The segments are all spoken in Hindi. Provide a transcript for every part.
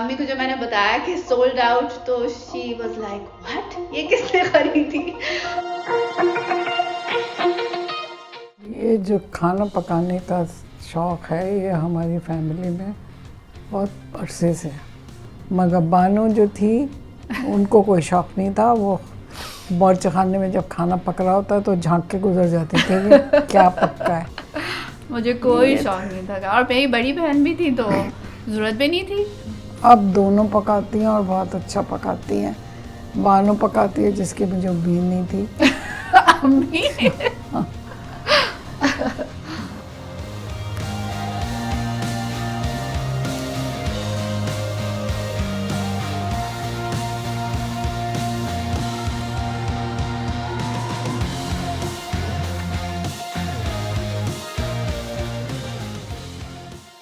अम्मी को जो मैंने बताया कि सोल्ड आउट, तो शी वाज लाइक व्हाट, ये किसने खरीदी? ये जो खाना पकाने का शौक़ है ये हमारी फैमिली में बहुत अरसे से है। मगर बानो जो थी उनको कोई शौक़ नहीं था। वो बावर्ची खाने में जब खाना पक रहा होता तो झांक के गुजर जाती थी कि क्या पक्का है। मुझे कोई शौक नहीं था, और मेरी बड़ी बहन भी थी तो ज़रूरत भी नहीं थी। अब दोनों पकाती हैं और बहुत अच्छा पकाती हैं। बानो पकाती है जिसकी मुझे उम्मीद नहीं थी। अम्मी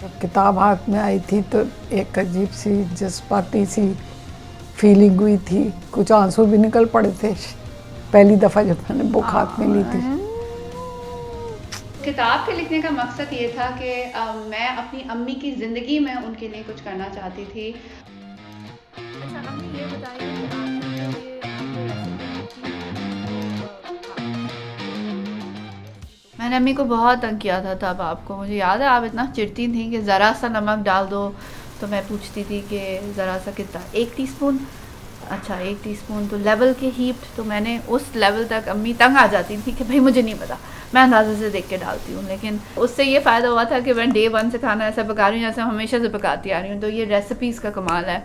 जब किताब हाथ में आई थी तो एक अजीब सी जज्बाती सी फीलिंग हुई थी, कुछ आंसू भी निकल पड़े थे पहली दफ़ा जब मैंने बुक हाथ में ली थी। किताब के लिखने का मकसद ये था कि मैं अपनी अम्मी की ज़िंदगी में उनके लिए कुछ करना चाहती थी। अच्छा, अम्मी ये बताइए कि आपने ये मैंने अम्मी को बहुत तंग किया था तब, आपको मुझे याद है आप इतना चिढ़ती थी कि ज़रा सा नमक डाल दो तो मैं पूछती थी कि ज़रा सा कितना, 1 टीस्पून, अच्छा 1 टीस्पून, तो लेवल के हीप्ड, तो मैंने उस लेवल तक अम्मी तंग आ जाती थी कि भाई मुझे नहीं पता, मैं अंदाज़े से देख के डालती हूँ। लेकिन उससे ये फ़ायदा हुआ था कि मैं डे 1 से खाना ऐसा पका रही हूँ जैसे हमेशा से पकाती आ रही हूँ। तो ये रेसिपीज़ का कमाल है।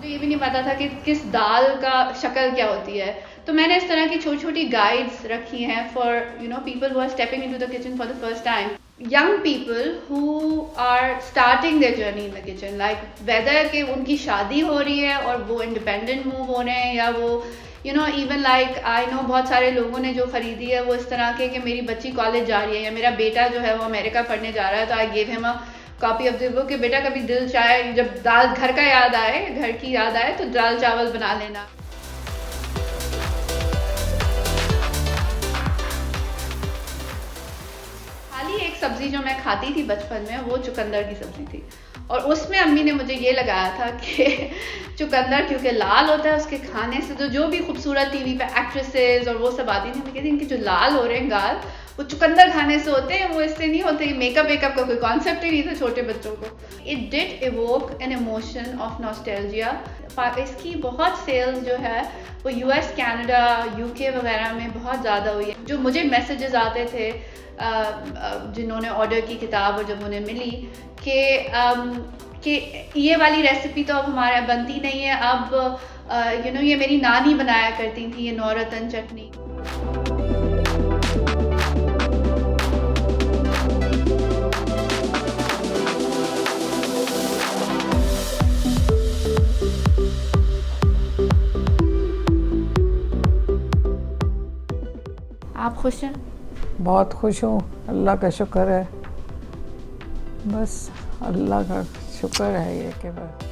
ये भी नहीं पता था कि किस दाल का शक्ल क्या होती है, तो मैंने इस तरह की छोटी छोटी गाइड्स रखी हैं for people who are stepping into the kitchen for the first time, young people who are starting their journey in the kitchen, like whether कि उनकी शादी हो रही है और वो इंडिपेंडेंट मूव हो रहे हैं, या वो इवन लाइक आई नो बहुत सारे लोगों ने जो खरीदी है वो इस तरह के कि मेरी बच्ची कॉलेज जा रही है या मेरा बेटा जो है वो अमेरिका पढ़ने जा रहा है, तो I give him a copy of the book कि बेटा कभी दिल चाहे, जब दाल घर का याद आए, घर की याद आए, तो दाल चावल बना लेना। खाली एक सब्जी जो मैं खाती थी बचपन में वो चुकंदर की सब्जी थी, और उसमें अम्मी ने मुझे ये लगाया था कि चुकंदर क्योंकि लाल होता है उसके खाने से तो जो भी खूबसूरत टीवी पे एक्ट्रेसेस और वो सब आती थी, मैं कहती इनके जो लाल हो रहे हैं गाल वो चुकंदर खाने से होते हैं, वो इससे नहीं होते। मेकअप वेकअप का कोई कॉन्सेप्ट ही नहीं था छोटे बच्चों को। It did evoke an emotion of nostalgia. इसकी बहुत सेल्स जो है वो US, कनाडा, UK वगैरह में बहुत ज़्यादा हुई है। जो मुझे मैसेजेस आते थे जिन्होंने ऑर्डर की किताब और जब उन्हें मिली कि ये वाली रेसिपी तो अब हमारे बनती नहीं है, अब ये मेरी नानी बनाया करती थी, ये नौरतन चटनी। आप खुश हैं? बहुत खुश हूँ, अल्लाह का शुक्र है, बस अल्लाह का शुक्र है ये कि बस